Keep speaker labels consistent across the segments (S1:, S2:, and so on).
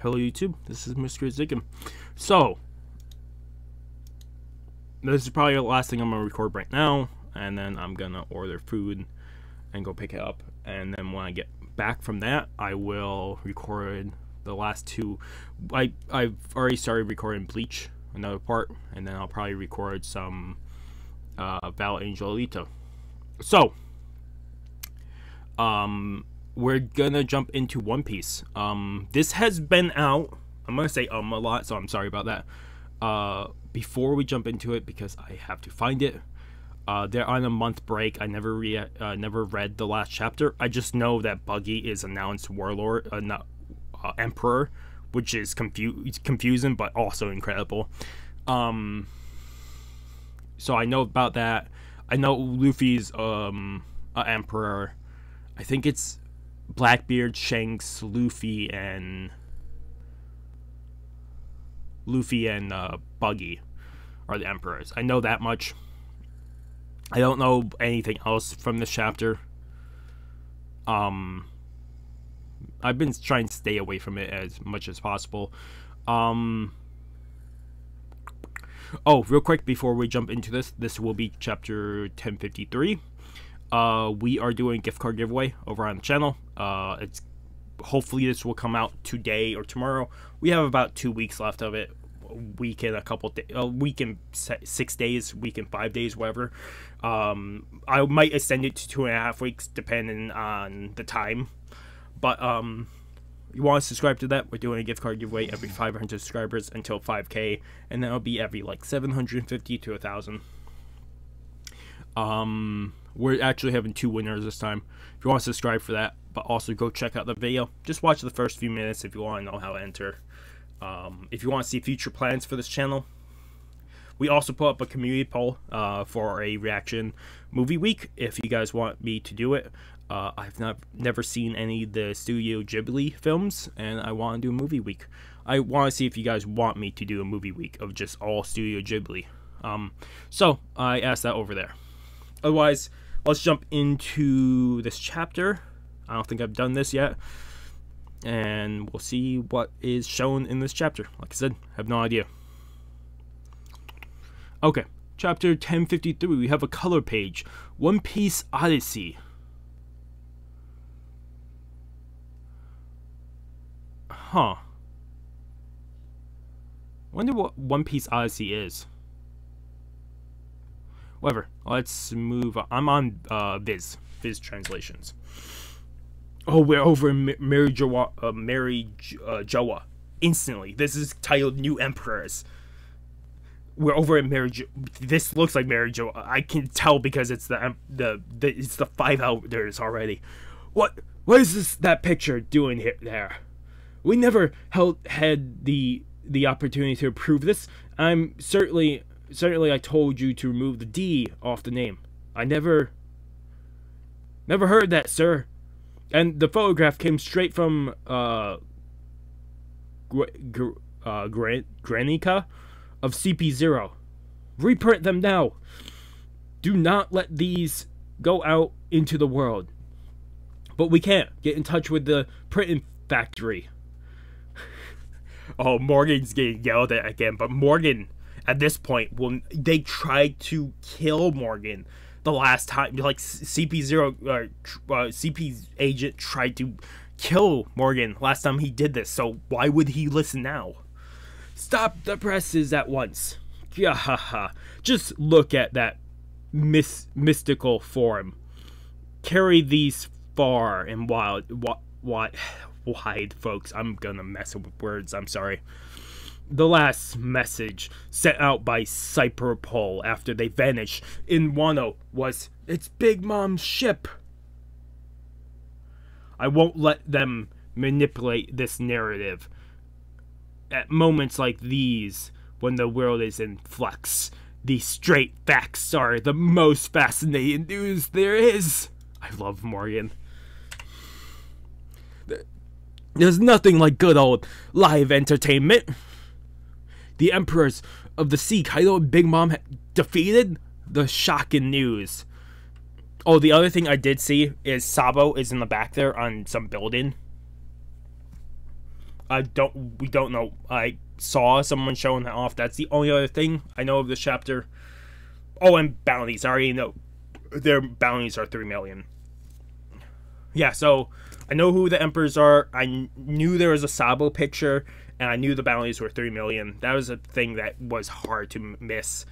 S1: Hello YouTube, this is Mr. Zickum. So, this is probably the last thing I'm going to record right now, and then I'm going to order food and go pick it up, and then when I get back from that, I will record the last two. I've already started recording Bleach, another part, and then I'll probably record some Val Angelito. So, we're gonna jump into One Piece. This has been out, I'm gonna say a lot, so I'm sorry about that. Before we jump into it, because I have to find it, they're on a month break. I never read the last chapter. I just know that Buggy is announced warlord, not emperor, which is confusing but also incredible. So I know about that. I know Luffy's emperor. I think it's Blackbeard, Shanks, Luffy, and Buggy are the emperors. I know that much. I don't know anything else from this chapter. I've been trying to stay away from it as much as possible. Oh, real quick before we jump into this will be chapter 1053. We are doing a gift card giveaway over on the channel. Hopefully this will come out today or tomorrow. We have about 2 weeks left of it. A week and 6 days, week and 5 days, whatever. I might extend it to 2.5 weeks depending on the time. But you want to subscribe to that? We're doing a gift card giveaway every 500 subscribers until 5K, and that'll be every like 750 to 1,000. We're actually having 2 winners this time. If you want to subscribe for that, but also go check out the video. Just watch the first few minutes if you want to know how to enter. If you want to see future plans for this channel, we also put up a community poll for a reaction movie week. If you guys want me to do it, I've never seen any of the Studio Ghibli films, and I want to do a movie week. I want to see if you guys want me to do a movie week of just all Studio Ghibli. So I asked that over there. Otherwise, let's jump into this chapter. I don't think I've done this yet, and we'll see what is shown in this chapter. Like I said, I have no idea. Okay, chapter 1053, we have a color page. One Piece Odyssey. Huh. Wonder what One Piece Odyssey is. Whatever, let's move on. I'm on Viz translations. Oh, we're over in Mary Joa. Instantly. This is titled New Emperors. We're over at this looks like Mary Joa. I can tell because it's it's the 5 Elders already. What is that picture doing here there? We never had the opportunity to approve this. I'm certainly I told you to remove the D off the name. I never heard that, sir. And the photograph came straight from Granica of CP0. Reprint them now. Do not let these go out into the world. But we can't. Get in touch with the printing factory. Oh, Morgan's getting yelled at again, but Morgan, at this point, they tried to kill Morgan the last time. Like CP0, CP's agent tried to kill Morgan last time he did this. So why would he listen now? Stop the presses at once. Just look at that mystical form. Carry these far and wide, folks. I'm gonna mess with words. I'm sorry. The last message sent out by Cyberpol after they vanished in Wano was, "It's Big Mom's ship." I won't let them manipulate this narrative. At moments like these, when the world is in flux, the straight facts are the most fascinating news there is. I love Morgan. There's nothing like good old live entertainment. The Emperors of the Sea, Kaido and Big Mom defeated? The shocking news. Oh, the other thing I did see is Sabo is in the back there on some building. We don't know. I saw someone showing that off. That's the only other thing I know of this chapter. Oh, and bounties. I already know their bounties are 3 million. Yeah, so I know who the emperors are. I knew there was a Sabo picture, and I knew the bounties were 3 million. That was a thing that was hard to miss.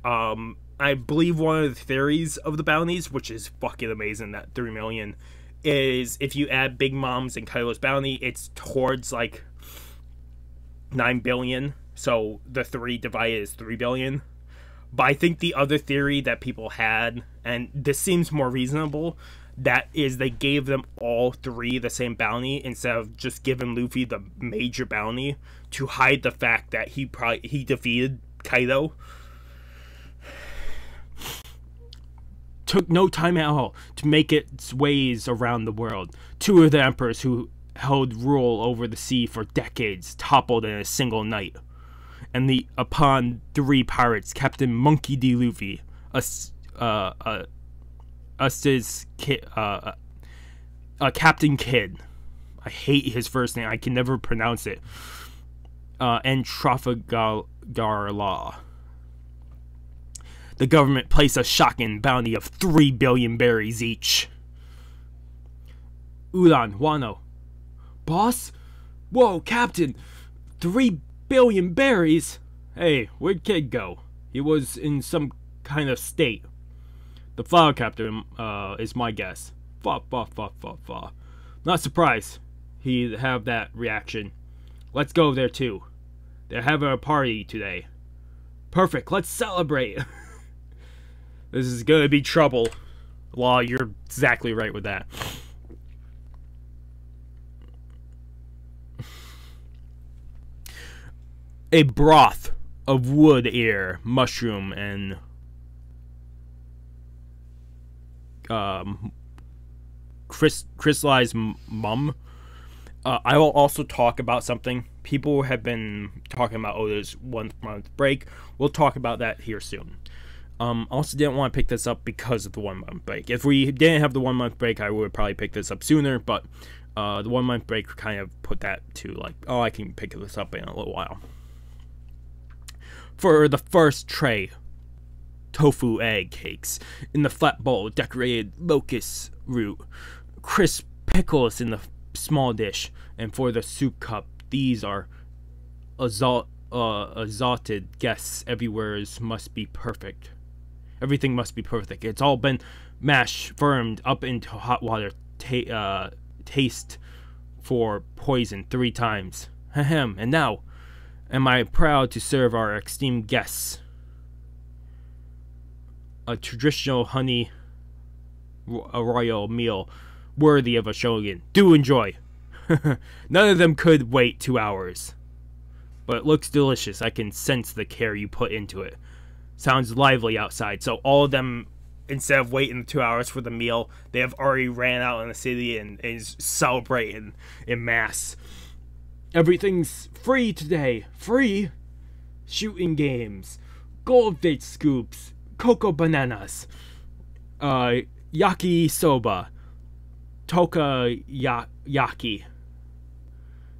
S1: I believe one of the theories of the bounties, which is fucking amazing, that 3 million, is if you add Big Mom's and Kaido's bounty, it's towards like 9 billion. So the 3 divided is 3 billion. But I think the other theory that people had, and this seems more reasonable, that is they gave them all 3 the same bounty instead of just giving Luffy the major bounty to hide the fact that he defeated Kaido. Took no time at all to make its ways around the world. 2 of the emperors who held rule over the sea for decades toppled in a single night. And upon 3 pirates, Captain Monkey D. Luffy, Captain Kidd, I hate his first name, I can never pronounce it, and Trafalgar Law. The government placed a shocking bounty of 3 billion berries each. Udan, Wano. Boss? Whoa, Captain! 3 billion berries? Hey, where'd Kid go? He was in some kind of state. The file captain, is my guess. Not surprised he'd have that reaction. Let's go there too. They're having a party today. Perfect, let's celebrate! This is gonna be trouble. Law, you're exactly right with that. A broth of wood ear, mushroom, and crystallized mum. I will also talk about something. People have been talking about Oda's 1 month break. We'll talk about that here soon. Also didn't want to pick this up because of the 1 month break. If we didn't have the 1 month break, I would probably pick this up sooner, but the 1 month break kind of put that to like, oh, I can pick this up in a little while. For the first tray, tofu egg cakes in the flat bowl, decorated locust root, crisp pickles in the small dish, and for the soup cup, these are exalted guests. Must be perfect. Everything must be perfect. It's all been mashed, firmed up into hot water. Taste for poison 3 times. Ahem. And now, am I proud to serve our esteemed guests a traditional honey royal meal worthy of a shogun. Do enjoy. None of them could wait 2 hours. But it looks delicious. I can sense the care you put into it. Sounds lively outside. So all of them, instead of waiting 2 hours for the meal, they have already ran out in the city and is celebrating in mass. Everything's free today. Free? Shooting games. Goldfish scoops. Cocoa bananas. Yaki soba. Toka yaki.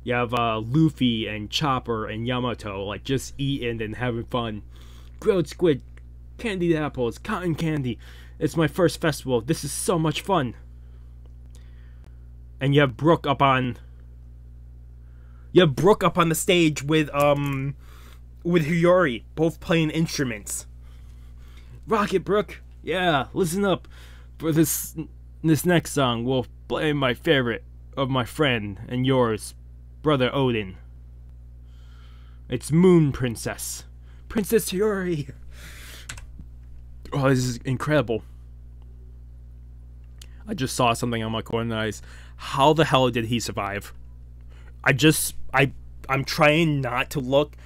S1: You have Luffy and Chopper and Yamato like just eating and having fun. Grilled squid, candied apples, cotton candy. It's my first festival. This is so much fun. And you have Brook up on the stage with Hiyori, both playing instruments. Rocket Brook, yeah, listen up. For this next song, we'll play my favorite of my friend and yours, Brother Odin. It's Moon Princess. Princess Hiyori. Oh, this is incredible. I just saw something on my corner eyes. How the hell did he survive? I'm trying not to look,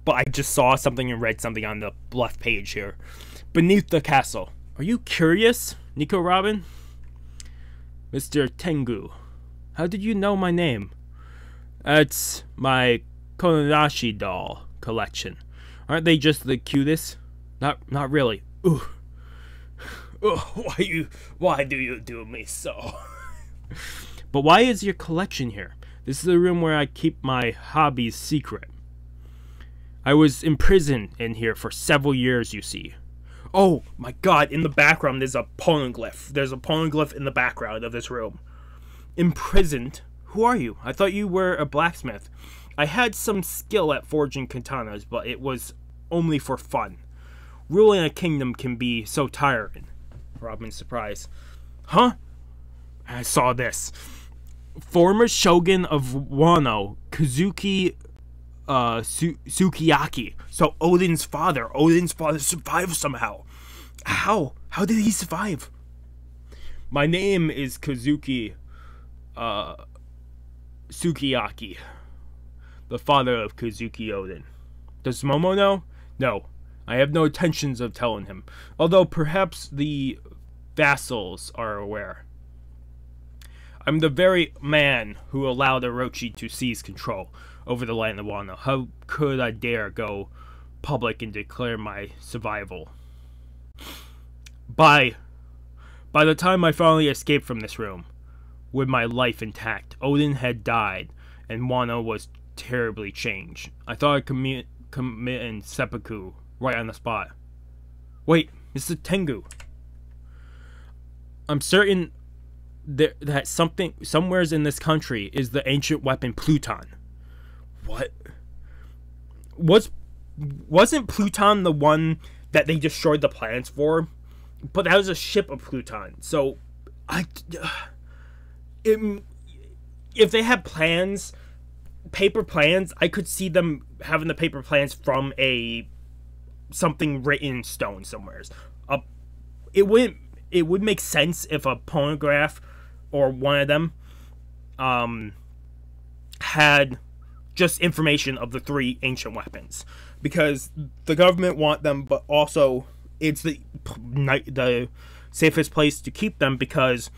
S1: but I just saw something and read something on the left page here. Beneath the castle. Are you curious, Nico Robin? Mr. Tengu. How did you know my name? It's my Konodashi doll collection. Aren't they just the cutest? Not really. Ooh. Why do you do me so? But why is your collection here? This is the room where I keep my hobbies secret. I was imprisoned in here for several years, you see. Oh my god, in the background there's a poneglyph. There's a poneglyph in the background of this room. Imprisoned? Who are you? I thought you were a blacksmith. I had some skill at forging katanas, but it was only for fun. Ruling a kingdom can be so tiring. Robin's surprised. Huh? I saw this. Former shogun of Wano, Kazuki Sukiyaki. So Odin's father survived somehow. How? How did he survive? My name is Kazuki Sukiyaki, the father of Kazuki Odin. Does Momo know? No. I have no intentions of telling him, although perhaps the vassals are aware. I'm the very man who allowed Orochi to seize control over the land of Wano. How could I dare go public and declare my survival? By the time I finally escaped from this room, with my life intact, Odin had died, and Wano was terribly changed. I thought I'd commit seppuku right on the spot. Wait, Mr. Tengu. I'm certain that somewheres in this country is the ancient weapon Pluton. What? Wasn't Pluton the one that they destroyed the planets for? But that was a ship of Pluton. So, if they had plans, paper plans, I could see them having the paper plans from something written in stone somewheres. It would make sense if a poneglyph or one of them had just information of the 3 ancient weapons, because the government want them, but also it's the safest place to keep them, because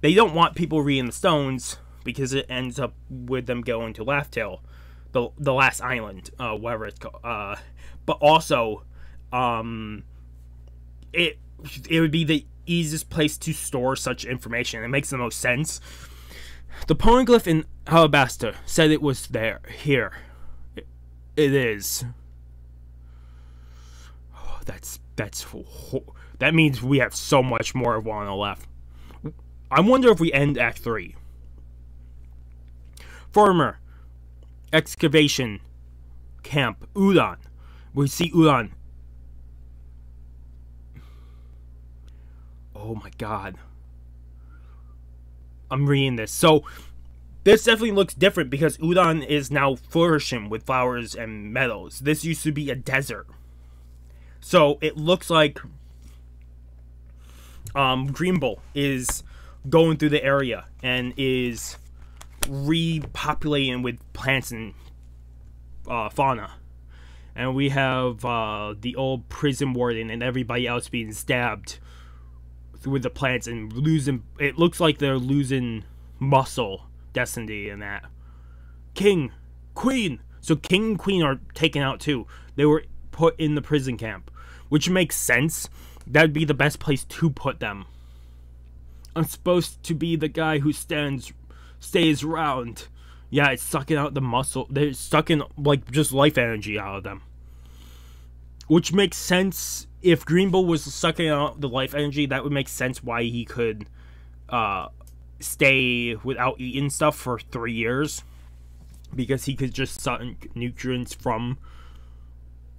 S1: they don't want people reading the stones, because it ends up with them going to Laugh-Tale, the last island, whatever it's called. But also, it would be the easiest place to store such information. It makes the most sense. The poneglyph in Alabasta said it was here. It is. Oh, that means we have so much more of Wano left. I wonder if we end Act 3. Former excavation camp Udon. We see Udon. Oh my god. I'm reading this. So, this definitely looks different because Udon is now flourishing with flowers and meadows. This used to be a desert. So, it looks like Green Bull is going through the area and is repopulating with plants and fauna. And we have the old prison warden and everybody else being stabbed with the plants and losing. It looks like they're losing muscle destiny in that. King, Queen. So King and Queen are taken out too. They were put in the prison camp, which makes sense. That'd be the best place to put them. I'm supposed to be the guy who stays around. Yeah, it's sucking out the muscle. They're sucking like just life energy out of them, which makes sense. If Green Bull was sucking out the life energy, that would make sense why he could stay without eating stuff for 3 years, because he could just suck nutrients from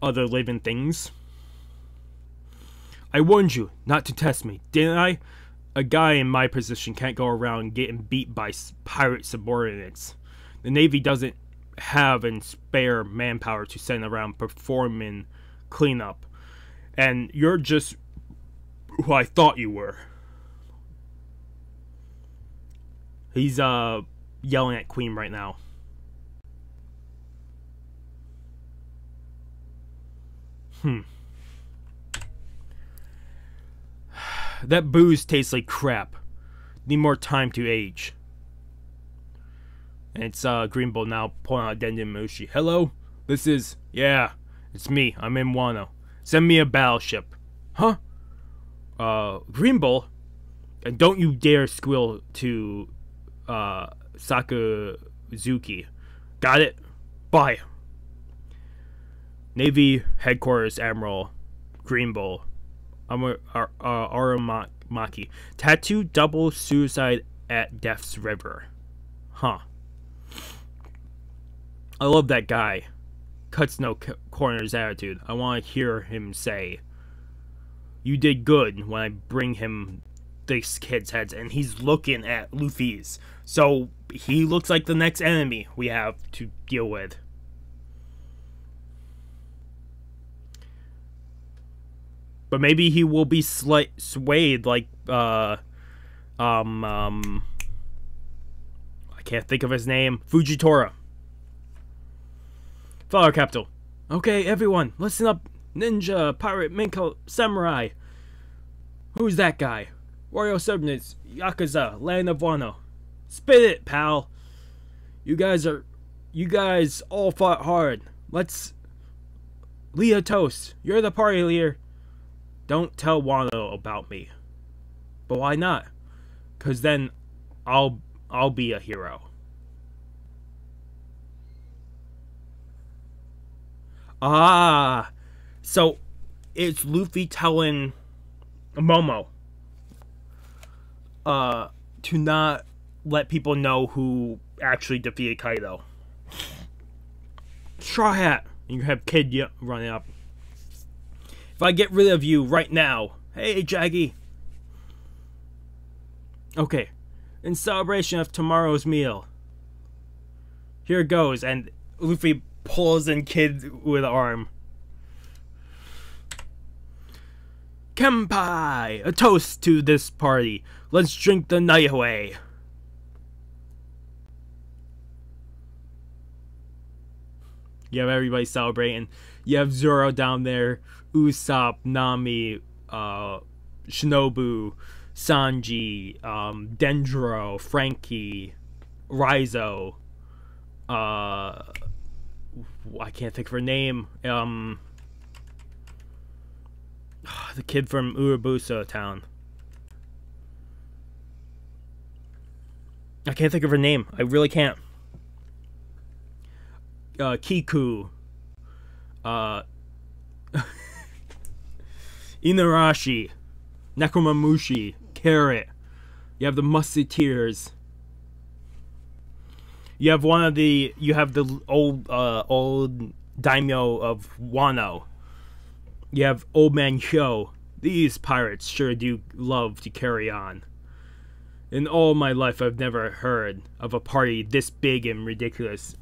S1: other living things. I warned you not to test me, didn't I? A guy in my position can't go around getting beat by pirate subordinates. The Navy doesn't have and spare manpower to send around performing cleanup. And you're just who I thought you were. He's yelling at Queen right now. That booze tastes like crap. Need more time to age. And it's Green Bull now pulling out Denden Mushi. Hello? This is... Yeah, it's me. I'm in Wano. Send me a battleship. Huh? Green Bull? And don't you dare squeal to Sakura Zuki. Got it? Bye. Navy Headquarters Admiral Greenbull. Aramaki. Tattoo double suicide at Death's River. Huh. I love that guy. Cuts no corners attitude. I want to hear him say, "You did good," when I bring him these kids' heads, and he's looking at Luffy's. So he looks like the next enemy we have to deal with. But maybe he will be swayed like I can't think of his name. Fujitora. Father Capital. Okay, everyone, listen up. Ninja, pirate, minko, samurai. Who's that guy? Royal Subnets, Yakuza, Land of Wano. Spit it, pal. You guys all fought hard. Let's lead a toast. You're the party leader. Don't tell Wano about me. But why not? 'Cause then I'll be a hero. Ah, so it's Luffy telling Momo to not let people know who actually defeated Kaido. Straw Hat. You have Kid running up. If I get rid of you right now. Hey, Jaggy. Okay. In celebration of tomorrow's meal. Here goes. And Luffy pulls in Kid with an arm. Kenpai! A toast to this party. Let's drink the night away. You have everybody celebrating. You have Zoro down there. Usopp, Nami, Shinobu, Sanji, Dendro, Frankie, Raizo. I can't think of her name. The kid from Urabusa town. I can't think of her name. I really can't. Kiku. Inarashi. Nekomamushi. Carrot. You have the Musketeers. You have the old daimyo of Wano. You have Old Man Hyo. These pirates sure do love to carry on. In all my life, I've never heard of a party this big and ridiculous.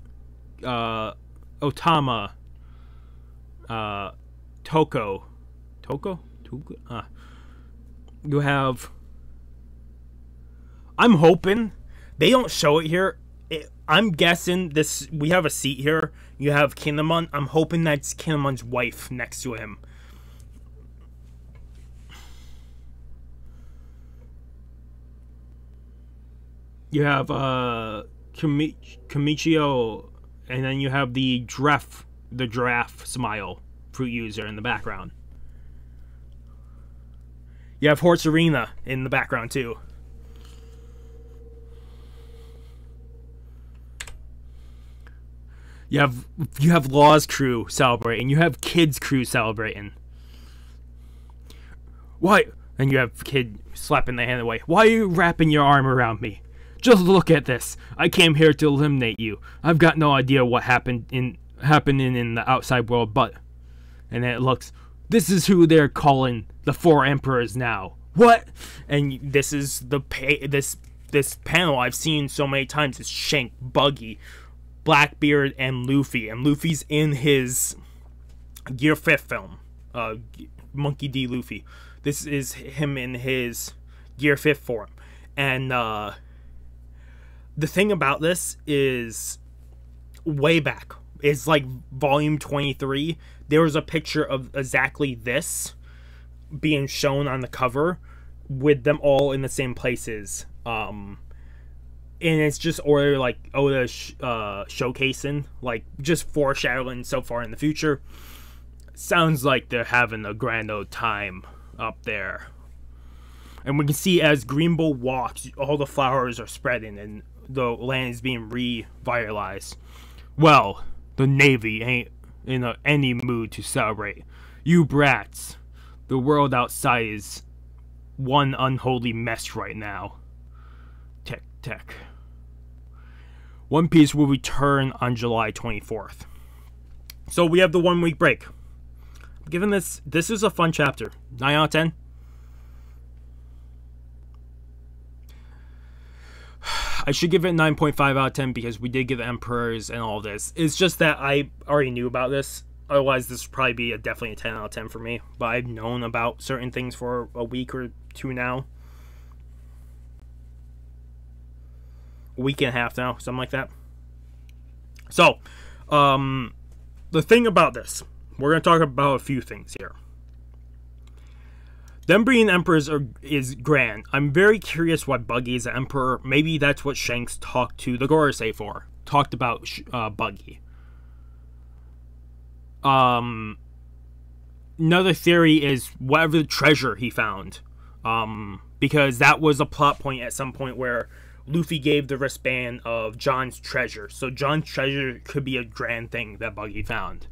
S1: Otama. Toko. You have... I'm hoping they don't show it here. I'm guessing this. We have a seat here. You have Kinemon. I'm hoping that's Kinemon's wife next to him. You have Kamichio, and then you have the giraffe smile fruit user in the background. You have Horse Arena in the background too. You have Law's crew celebrating. You have Kid's crew celebrating. Why? And you have Kid slapping the hand away. Why are you wrapping your arm around me? Just look at this. I came here to eliminate you. I've got no idea what happening in the outside world, but... And then it looks... This is who they're calling the Four Emperors now. What? And this is this panel I've seen so many times. It's Shank, Buggy, Blackbeard, and Luffy. And Luffy's in his Gear 5th film. Monkey D. Luffy. This is him in his Gear 5th form. And the thing about this is way back. It's like volume 23. There was a picture of exactly this being shown on the cover with them all in the same places. And it's just Oda showcasing, like just foreshadowing so far in the future. Sounds like they're having a grand old time up there. And we can see as Green Bull walks, all the flowers are spreading, and the land is being revitalized. Well, the Navy ain't in any mood to celebrate. You brats, the world outside is one unholy mess right now. Tech. One Piece will return on July 24th. So we have the 1 week break. Given this is a fun chapter. 9 out of 10. I should give it 9.5 out of 10 because we did get the Emperors and all this. It's just that I already knew about this. Otherwise, this would probably be definitely a 10 out of 10 for me. But I've known about certain things for a week or two now. A week and a half now, something like that. So, the thing about this, we're going to talk about a few things here. Them being emperors is grand. I'm very curious why Buggy is an emperor. Maybe that's what Shanks talked to the Gorosei for. Talked about Buggy. Another theory is whatever treasure he found. Because that was a plot point at some point where Luffy gave the wristband of John's treasure. So John's treasure could be a grand thing that Buggy found.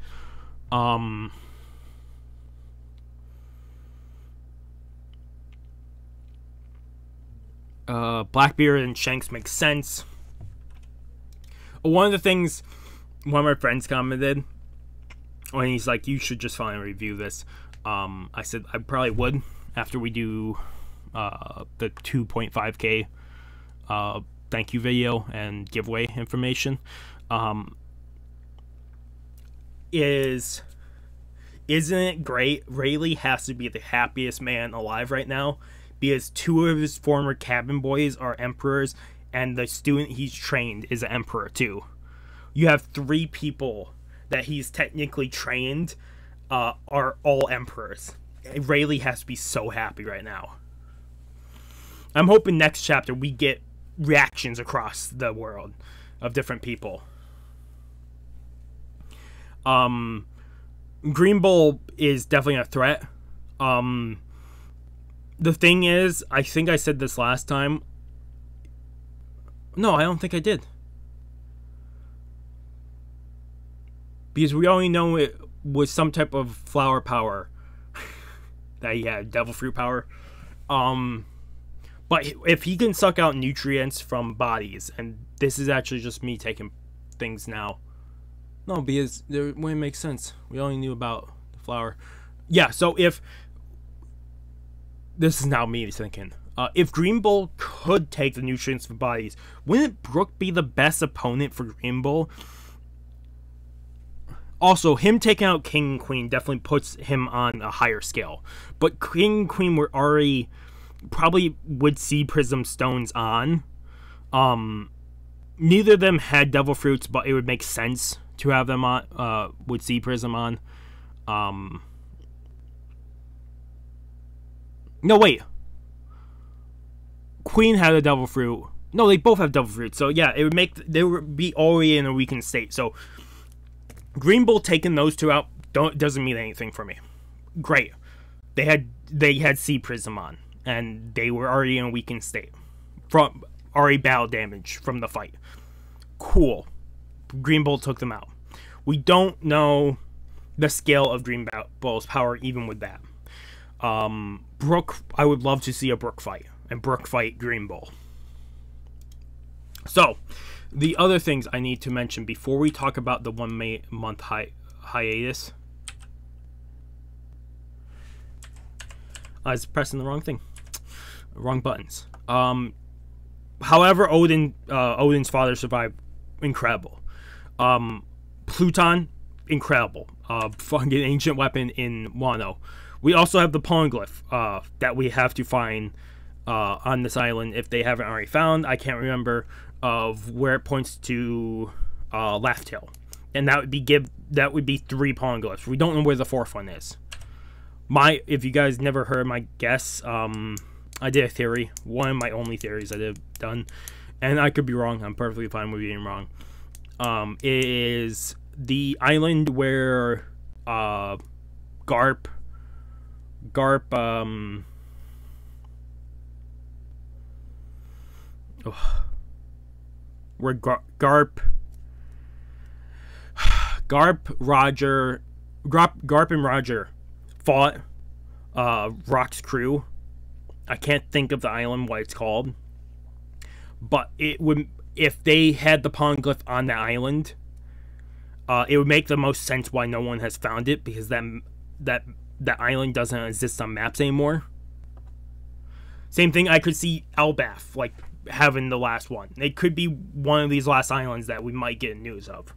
S1: Blackbeard and Shanks makes sense. One of the things one of my friends commented when he's like, you should just finally review this. I said I probably would after we do the 2.5k thank you video and giveaway information. Isn't it great? Rayleigh has to be the happiest man alive right now because 2 of his former cabin boys are emperors and the student he's trained is an emperor too. You have 3 people that he's technically trained are all emperors. Rayleigh has to be so happy right now. I'm hoping next chapter we get reactions across the world of different people. Green Bull is definitely a threat. The thing is, I think I said this last time. No, I don't think I did. Because we only know it was some type of flower power. That he had, devil fruit power. But if he can suck out nutrients from bodies, and this is actually just me taking things now. No, because it wouldn't make sense. We only knew about the flower. Yeah, so if... This is now me thinking. If Green Bull could take the nutrients from bodies, wouldn't Brook be the best opponent for Green Bull? Also, him taking out King and Queen definitely puts him on a higher scale. But King and Queen were already... probably would see Prism Stones on. Neither of them had Devil Fruits, but it would make sense to have them on, would see Prism on. No, wait. Queen had a Devil Fruit. No, they both have Devil Fruit. So, yeah, it would make... They would be already in a weakened state. So, Green Bull taking those 2 out doesn't mean anything for me. Great. They had Sea Prism on. And they were already in a weakened state. From already battle damage from the fight. Cool. Green Bull took them out. We don't know the scale of Green Bull's power even with that. Brook, I would love to see a Brook fight. And Brook fight Green Bull. So, the other things I need to mention before we talk about the 1 month hiatus. I was pressing the wrong thing. Wrong buttons. However, Odin's father survived. Incredible. Pluton, incredible. Fucking ancient weapon in Wano. We also have the Poneglyph that we have to find on this island if they haven't already found. I can't remember of where it points to Laugh-Tail. And that would be 3 Poneglyphs. We don't know where the 4th one is. If you guys never heard my guess, I did a theory. One of my only theories I did done. And I could be wrong. I'm perfectly fine with being wrong. Is the island where Garp where Garp and Roger fought Rock's crew. I can't think of the island, what it's called. But it would, if they had the poneglyph on that island, it would make the most sense why no one has found it, because that island doesn't exist on maps anymore. Same thing, I could see Elbath, like, having the last one. It could be one of these last islands that we might get news of.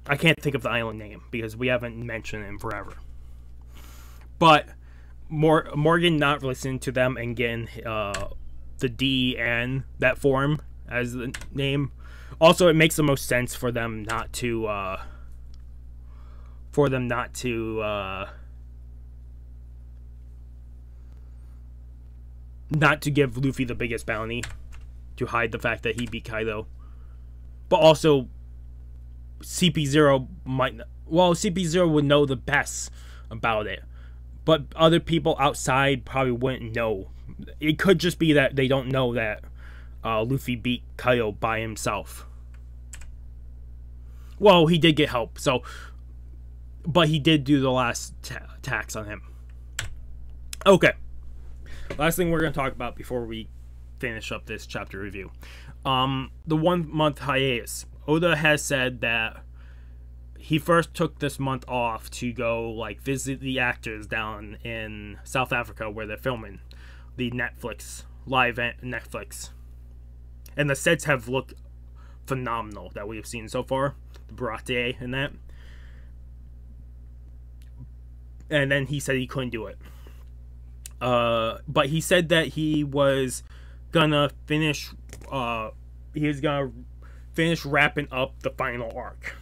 S1: I can't think of the island name, because we haven't mentioned it in forever. But Morgan not listening to them and getting the D and that form as the name. Also, it makes the most sense for them not to give Luffy the biggest bounty, to hide the fact that he beat Kaido. But also, CP0 might, well, CP0 would know the best about it, but other people outside probably wouldn't know. It could just be that they don't know that Luffy beat Kaido by himself. Well, he did get help, so, but he did do the last attacks on him. Okay, last thing we're going to talk about before we finish up this chapter review. The 1 month hiatus. Oda has said that he first took this month off to go, like, visit the actors down in South Africa where they're filming the Netflix, live Netflix. And the sets have looked phenomenal that we have seen so far. The Barate and that. And then he said he couldn't do it. But he said that he was gonna finish, wrapping up the final arc.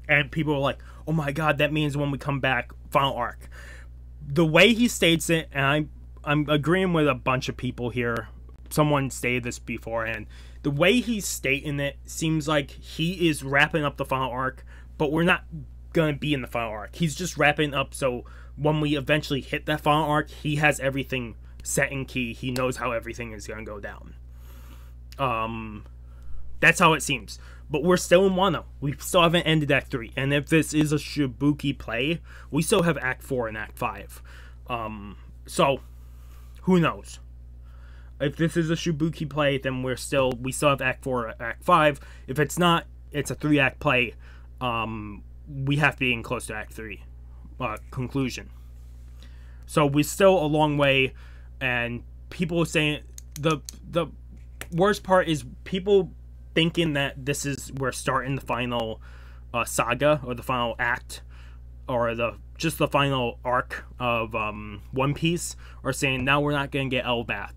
S1: And people were like, oh my god, that means when we come back, final arc. The way he states it, and I'm agreeing with a bunch of people here. Someone stated this beforehand. The way he's stating it seems like he is wrapping up the final arc, but we're not going to be in the final arc. He's just wrapping up so when we eventually hit that final arc, he has everything set in key. He knows how everything is going to go down. That's how it seems. But we're still in Wano. We still haven't ended Act 3. And if this is a Shibuki play, we still have Act 4 and Act 5. So, who knows? If this is a Shibuki play, then we still have Act 4, Act 5. If it's not, it's a 3-act play. We have to be in close to Act 3 conclusion. So we're still a long way, and people are saying the worst part is people thinking that this is we're starting the final saga or the final act or just the final arc of One Piece, or saying now we're not going to get Elbath.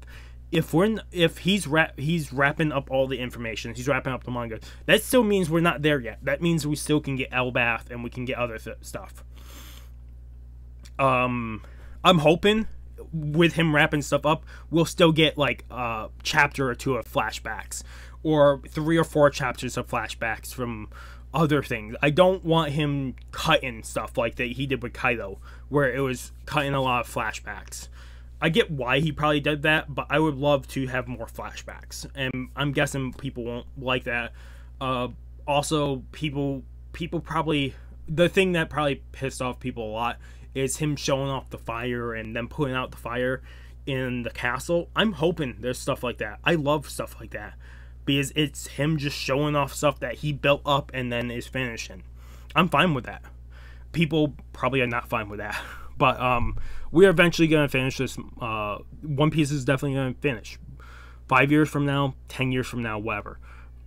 S1: If he's wrapping up all the information, he's wrapping up the manga, that still means we're not there yet. That means we still can get Elbath and we can get other stuff. I'm hoping with him wrapping stuff up, we'll still get like a chapter or two of flashbacks, or 3 or 4 chapters of flashbacks from other things. I don't want him cutting stuff like that he did with Kaido, where it was cutting a lot of flashbacks. I get why he probably did that, but I would love to have more flashbacks, and I'm guessing people won't like that. Also, people probably, the thing that probably pissed off people a lot is him showing off the fire and then putting out the fire in the castle. I'm hoping there's stuff like that. I love stuff like that, because it's him just showing off stuff that he built up and then is finishing. I'm fine with that. People probably are not fine with that. But we're eventually going to finish this. One Piece is definitely going to finish. 5 years from now, 10 years from now, whatever.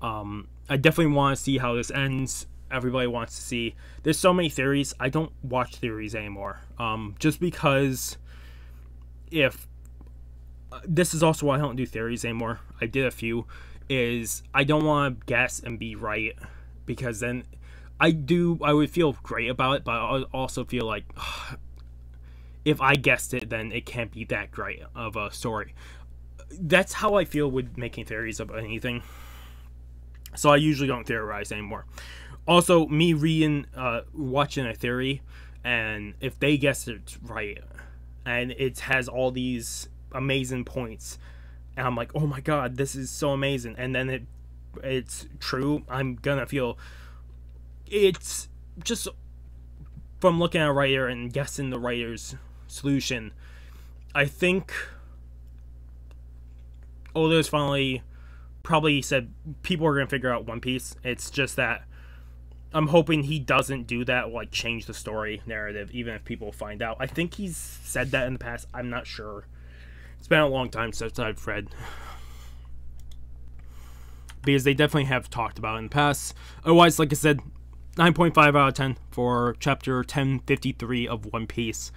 S1: I definitely want to see how this ends. Everybody wants to see. There's so many theories. I don't watch theories anymore. Just because if... this is also why I don't do theories anymore. I did a few. Is I don't want to guess and be right. Because then I would feel great about it. But I also feel like... if I guessed it, then it can't be that great of a story. That's how I feel with making theories about anything. So I usually don't theorize anymore. Also, me reading, watching a theory, and if they guess it right, and it has all these amazing points, and I'm like, oh my god, this is so amazing, and then it it's true, I'm gonna feel it's just from looking at a writer and guessing the writer's solution. I think Oda's finally probably said people are gonna figure out One Piece. It's just that I'm hoping he doesn't do that, like change the story narrative, even if people find out. I think he's said that in the past. I'm not sure. It's been a long time since I've read, because they definitely have talked about it in the past. Otherwise, like I said, 9.5 out of 10 for chapter 1053 of One Piece.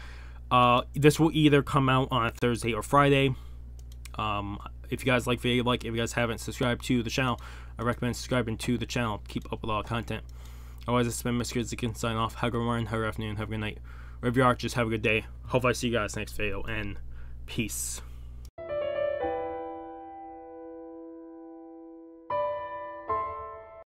S1: This will either come out on a Thursday or Friday. If you guys like video, if you guys haven't subscribed to the channel, I recommend subscribing to the channel. Keep up with all the content. Otherwise, it's been Mr. Zikin sign off. Have a good morning, have a good afternoon, have a good night. Wherever you are, just have a good day. Hope I see you guys next video, and peace.